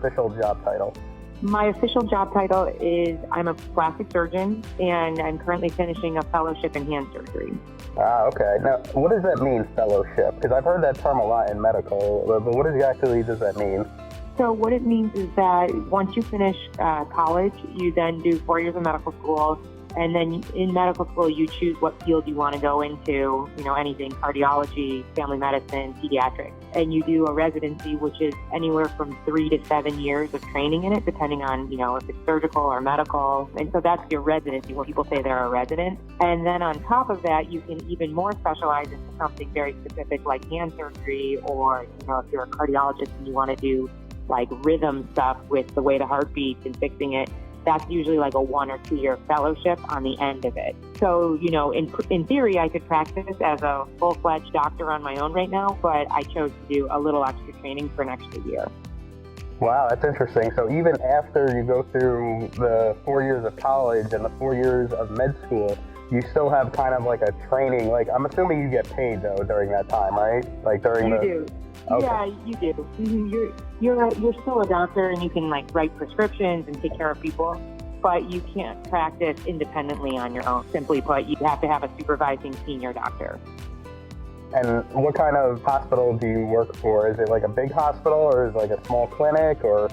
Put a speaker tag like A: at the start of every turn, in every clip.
A: official job title?
B: My official job title is I'm a plastic surgeon, and I'm currently finishing a fellowship in hand surgery.
A: Okay. Now, what does that mean, fellowship? Because I've heard that term a lot in medical, but what exactly does that mean?
B: So what it means is that once you finish college, you then do 4 years of medical school. And then in medical school, you choose what field you want to go into, anything, cardiology, family medicine, pediatrics. And you do a residency, which is anywhere from 3 to 7 years of training in it, depending on, if it's surgical or medical. And so that's your residency, when people say they're a resident. And then on top of that, you can even more specialize into something very specific like hand surgery, or, if you're a cardiologist and you want to do like rhythm stuff with the way the heart beats and fixing it. That's usually like a 1 or 2 year fellowship on the end of it. So, in theory, I could practice as a full-fledged doctor on my own right now, but I chose to do a little extra training for an extra year.
A: Wow, that's interesting. So even after you go through the 4 years of college and the 4 years of med school, you still have kind of like a training, like I'm assuming you get paid though during that time, right? Like during
B: You do.
A: Okay.
B: Yeah, you do. You're still a doctor, and you can like write prescriptions and take care of people, but you can't practice independently on your own. Simply put, you have to have a supervising senior doctor.
A: And what kind of hospital do you work for? Is it like a big hospital, or is it like a small clinic, or?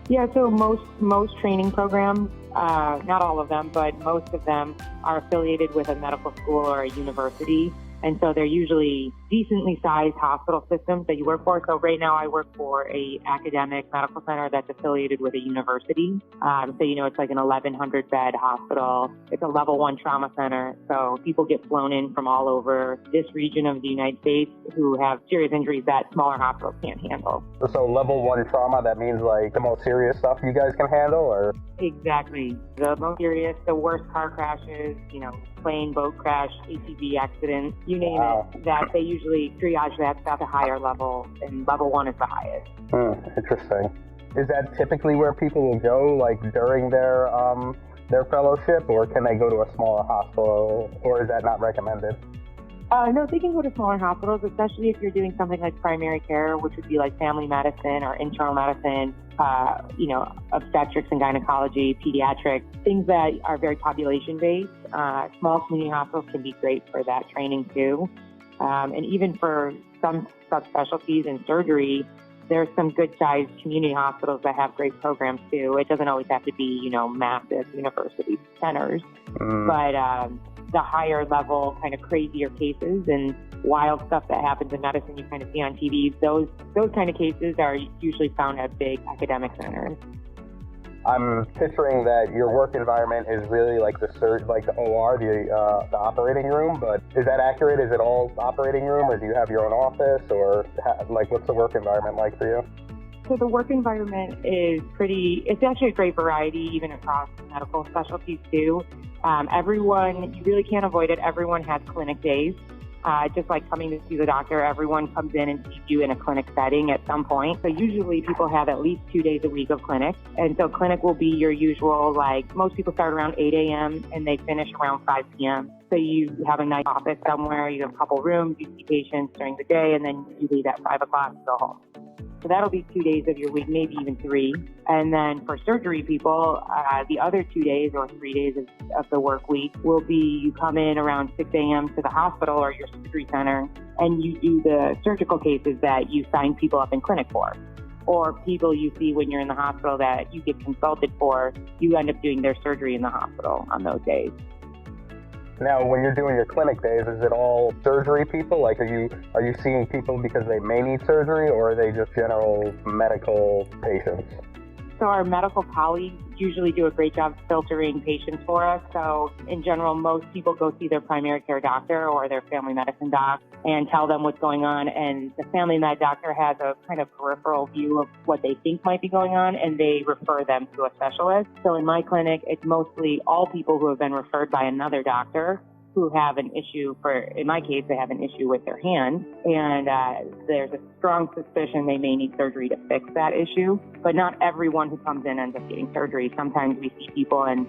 B: Yeah, so most training programs, not all of them, but most of them are affiliated with a medical school or a university. And so they're usually decently sized hospital systems that you work for. So right now I work for a academic medical center that's affiliated with a university. So, it's like an 1,100 bed hospital. It's a level 1 trauma center. So people get flown in from all over this region of the United States who have serious injuries that smaller hospitals can't handle.
A: So level 1 trauma, that means like the most serious stuff you guys can handle, or?
B: Exactly. The most serious, the worst car crashes, plane, boat crash, ATV accident, you name it, that they usually triage that stuff to higher level, and level 1 is the highest.
A: Interesting. Is that typically where people will go, like during their fellowship, or can they go to a smaller hospital, or is that not recommended?
B: No, they can go to smaller hospitals, especially if you're doing something like primary care, which would be like family medicine or internal medicine, obstetrics and gynecology, pediatrics, things that are very population-based. Small community hospitals can be great for that training too. And even for some subspecialties in surgery, there's some good-sized community hospitals that have great programs too. It doesn't always have to be, massive university centers, but the higher level kind of crazier cases and wild stuff that happens in medicine you kind of see on TV, those kind of cases are usually found at big academic centers.
A: I'm picturing that your work environment is really like the OR, the operating room, but is that accurate? Is it all operating room, or do you have your own office, or what's the work environment like for you?
B: So the work environment is it's actually a great variety, even across medical specialties too. You really can't avoid it. Everyone has clinic days. Just like coming to see the doctor, everyone comes in and sees you in a clinic setting at some point. So usually people have at least 2 days a week of clinic. And so clinic will be your usual, most people start around 8 a.m. and they finish around 5 p.m. So you have a nice office somewhere, you have a couple rooms, you see patients during the day, and then you leave at 5 o'clock to go home. So that'll be 2 days of your week, maybe even 3. And then for surgery people, the other 2 days or 3 days of the work week will be you come in around 6 a.m. to the hospital or your surgery center, and you do the surgical cases that you sign people up in clinic for. Or people you see when you're in the hospital that you get consulted for, you end up doing their surgery in the hospital on those days.
A: Now, when you're doing your clinic days, is it all surgery people? Like, are you seeing people because they may need surgery, or are they just general medical patients?
B: So our medical colleagues usually do a great job filtering patients for us. So in general, most people go see their primary care doctor or their family medicine doc and tell them what's going on. And the family med doctor has a kind of peripheral view of what they think might be going on, and they refer them to a specialist. So in my clinic, it's mostly all people who have been referred by another doctor who have an issue in my case, they have an issue with their hand, and there's a strong suspicion they may need surgery to fix that issue. But not everyone who comes in ends up getting surgery. Sometimes we see people and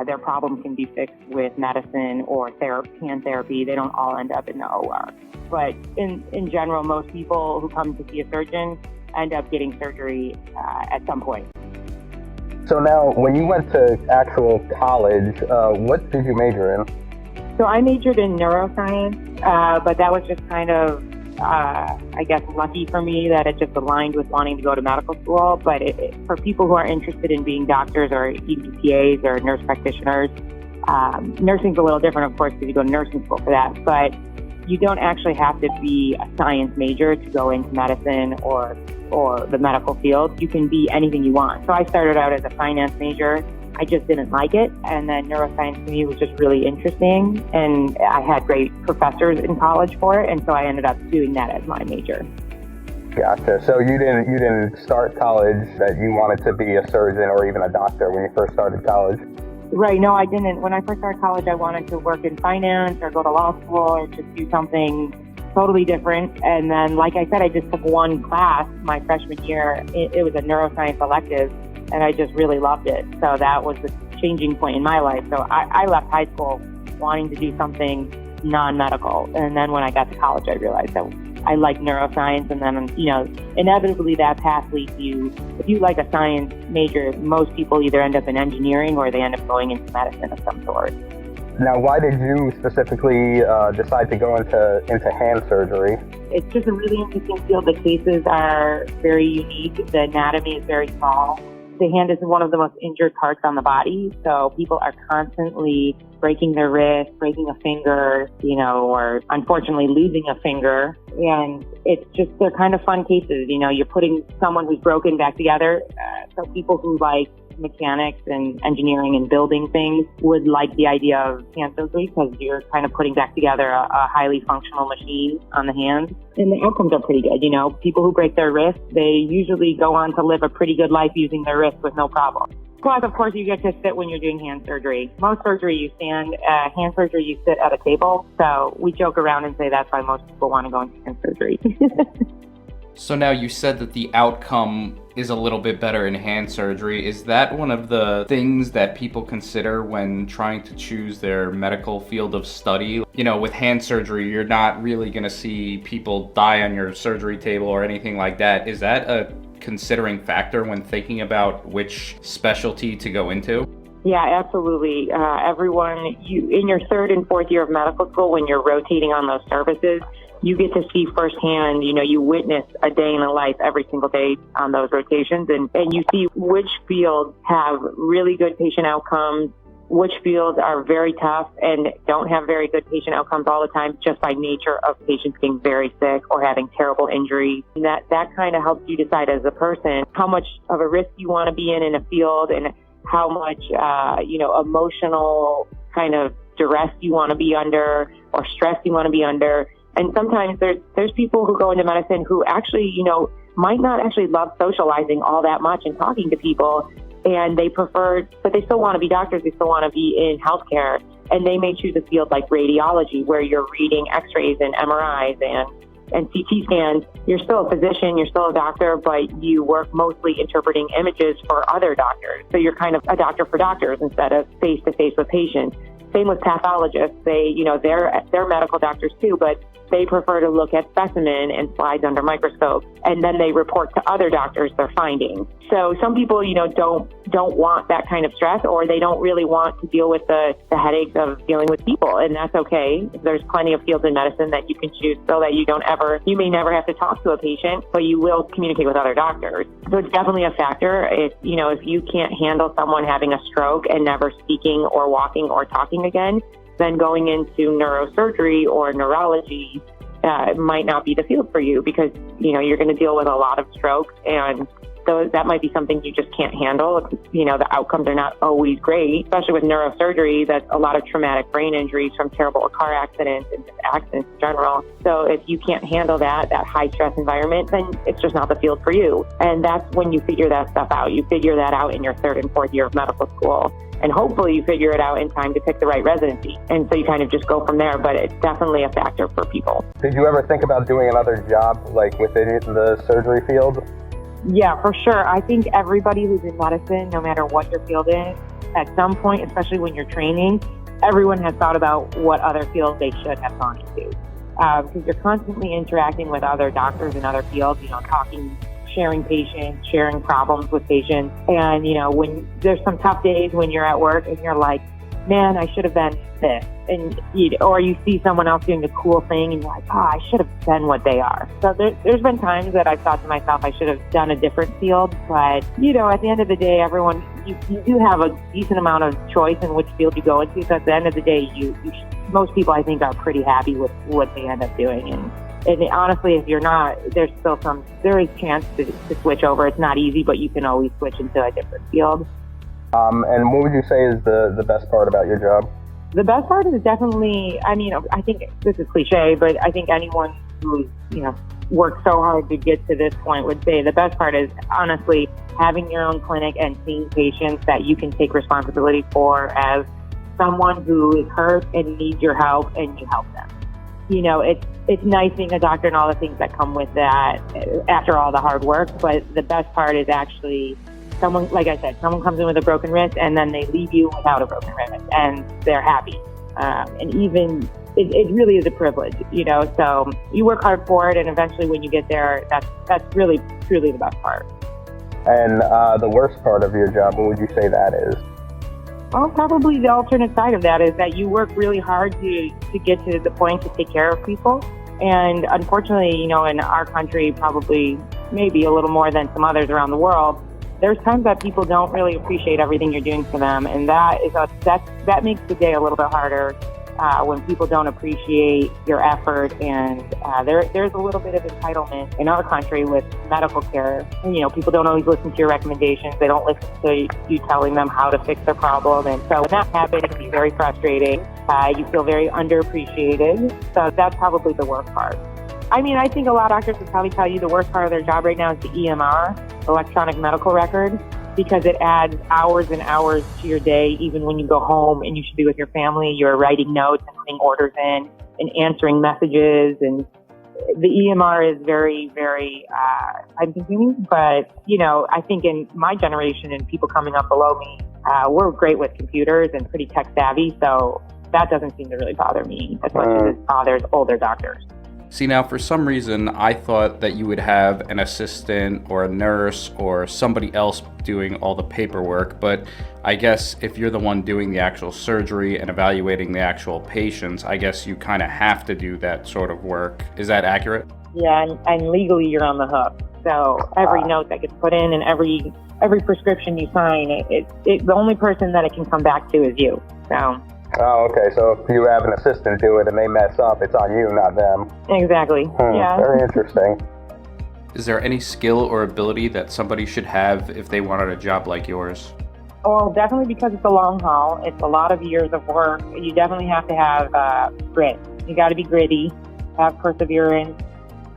B: their problem can be fixed with medicine or hand therapy. They don't all end up in the OR. But in general, most people who come to see a surgeon end up getting surgery at some point.
A: So now, when you went to actual college, what did you major in?
B: So I majored in neuroscience, but that was just kind of, I guess, lucky for me that it just aligned with wanting to go to medical school. But for people who are interested in being doctors or even PAs or nurse practitioners, nursing's a little different, of course, because you go to nursing school for that. But you don't actually have to be a science major to go into medicine or the medical field. You can be anything you want. So I started out as a finance major. I just didn't like it. And then neuroscience to me was just really interesting. And I had great professors in college for it. And so I ended up doing that as my major.
A: Gotcha. So you didn't start college that you wanted to be a surgeon or even a doctor when you first started college?
B: Right. No, I didn't. When I first started college, I wanted to work in finance or go to law school or just do something totally different. And then, like I said, I just took one class my freshman year. It was a neuroscience elective, and I just really loved it. So that was the changing point in my life. So I left high school wanting to do something non-medical. And then when I got to college, I realized that I like neuroscience. And then, inevitably that path leads you. If you like a science major, most people either end up in engineering or they end up going into medicine of some sort.
A: Now, why did you specifically decide to go into hand surgery?
B: It's just a really interesting field. The cases are very unique. The anatomy is very small. The hand is one of the most injured parts on the body, so people are constantly breaking their wrist, breaking a finger, or unfortunately losing a finger. And they're kind of fun cases. You're putting someone who's broken back together. So people who like mechanics and engineering and building things would like the idea of hand surgery because you're kind of putting back together a highly functional machine on the hand. And the outcomes are pretty good. People who break their wrist, they usually go on to live a pretty good life using their wrist with no problem. Plus, of course, you get to sit when you're doing hand surgery. Most surgery you stand, hand surgery you sit at a table. So we joke around and say that's why most people want to go into hand surgery.
C: So now you said that the outcome is a little bit better in hand surgery. Is that one of the things that people consider when trying to choose their medical field of study? With hand surgery, you're not really going to see people die on your surgery table or anything like that. Is that a considering factor when thinking about which specialty to go into?
B: Yeah, absolutely. Everyone, in your third and fourth year of medical school, when you're rotating on those services, you get to see firsthand, you witness a day in the life every single day on those rotations, and you see which fields have really good patient outcomes, which fields are very tough and don't have very good patient outcomes all the time just by nature of patients being very sick or having terrible injuries. And that kind of helps you decide as a person how much of a risk you want to be in a field and how much, emotional kind of duress you want to be under or stress you want to be under. And sometimes there's people who go into medicine who actually, might not actually love socializing all that much and talking to people. And they but they still want to be doctors. They still want to be in healthcare. And they may choose a field like radiology where you're reading x-rays and MRIs and CT scans. You're still a physician, you're still a doctor, but you work mostly interpreting images for other doctors. So you're kind of a doctor for doctors instead of face-to-face with patients. Same with pathologists. They're medical doctors too, but they prefer to look at specimen and slides under microscope, and then they report to other doctors their findings. So some people, don't want that kind of stress, or they don't really want to deal with the headaches of dealing with people, and that's okay. There's plenty of fields in medicine that you can choose so that you may never have to talk to a patient, but you will communicate with other doctors. So it's definitely a factor. If you can't handle someone having a stroke and never speaking or walking or talking again, then going into neurosurgery or neurology might not be the field for you because, you're going to deal with a lot of strokes, and that might be something you just can't handle. The outcomes are not always great, especially with neurosurgery. That's a lot of traumatic brain injuries from terrible car accidents and just accidents in general. So if you can't handle that high stress environment, then it's just not the field for you. And that's when you figure that stuff out. You figure that out in your third and fourth year of medical school. And hopefully you figure it out in time to pick the right residency. And so you kind of just go from there, but it's definitely a factor for people.
A: Did you ever think about doing another job like within the surgery field?
B: Yeah, for sure. I think everybody who's in medicine, no matter what your field is, at some point, especially when you're training, everyone has thought about what other fields they should have gone into. Because you're constantly interacting with other doctors in other fields, talking sharing patients, sharing problems with patients. And, when there's some tough days when you're at work and you're like, man, I should have been this. And or you see someone else doing a cool thing and you're like, I should have been what they are. So there's been times that I've thought to myself, I should have done a different field. But, at the end of the day, everyone, you do have a decent amount of choice in which field you go into. So at the end of the day, most people, I think, are pretty happy with what they end up doing. And honestly, if you're not, there is chance to switch over. It's not easy, but you can always switch into a different field.
A: And what would you say is the best part about your job?
B: The best part is definitely, I think this is cliche, but I think anyone who's, worked so hard to get to this point would say the best part is honestly having your own clinic and seeing patients that you can take responsibility for as someone who is hurt and needs your help, and you help them. It's nice being a doctor and all the things that come with that after all the hard work, but the best part is actually someone, like I said, someone comes in with a broken wrist and then they leave you without a broken wrist and they're happy. And even, it really is a privilege, so you work hard for it, and eventually when you get there, that's really, truly the best part.
A: And the worst part of your job, what would you say that is?
B: Well, probably the alternate side of that is that you work really hard to get to the point to take care of people. And unfortunately, in our country, probably maybe a little more than some others around the world, there's times that people don't really appreciate everything you're doing for them. And that makes the day a little bit harder when people don't appreciate your effort. And there's a little bit of entitlement in our country with medical care. And, people don't always listen to your recommendations. They don't listen to you telling them how to fix their problem. And so when that happens, it can be very frustrating. You feel very underappreciated. So that's probably the worst part. I think a lot of doctors would probably tell you the worst part of their job right now is the EMR, electronic medical record, because it adds hours and hours to your day. Even when you go home and you should be with your family, you're writing notes and putting orders in and answering messages. And the EMR is very, very time consuming. But, I think in my generation and people coming up below me, we're great with computers and pretty tech savvy. So that doesn't seem to really bother me as much as it bothers older doctors.
C: See, now, for some reason, I thought that you would have an assistant or a nurse or somebody else doing all the paperwork, but I guess if you're the one doing the actual surgery and evaluating the actual patients, I guess you kind of have to do that sort of work. Is that accurate?
B: Yeah, and legally you're on the hook. So every note that gets put in and every prescription you sign, the only person that it can come back to is you. So.
A: Oh, okay. So if you have an assistant do it and they mess up, it's on you, not them.
B: Exactly. Yeah.
A: Very interesting.
C: Is there any skill or ability that somebody should have if they wanted a job like yours?
B: Well, definitely because it's a long haul. It's a lot of years of work. You definitely have to have grit. You got to be gritty, have perseverance,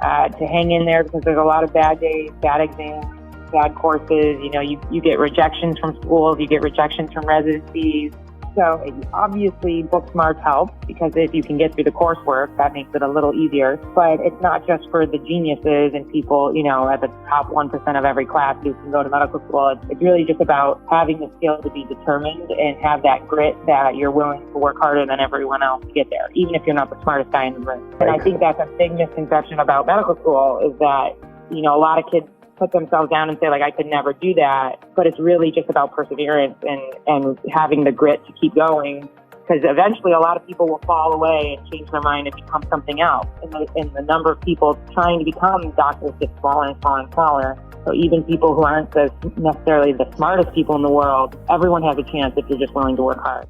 B: to hang in there because there's a lot of bad days, bad exams, bad courses. You get rejections from schools, you get rejections from residencies. So obviously book smarts help because if you can get through the coursework, that makes it a little easier. But it's not just for the geniuses and people, at the top 1% of every class who can go to medical school. It's really just about having the skill to be determined and have that grit that you're willing to work harder than everyone else to get there, even if you're not the smartest guy in the room. And I think that's a big misconception about medical school is that, a lot of kids put themselves down and say, I could never do that. But it's really just about perseverance and having the grit to keep going. Because eventually a lot of people will fall away and change their mind and become something else. And the number of people trying to become doctors gets smaller and smaller and smaller. So even people who aren't necessarily the smartest people in the world, everyone has a chance if you're just willing to work hard.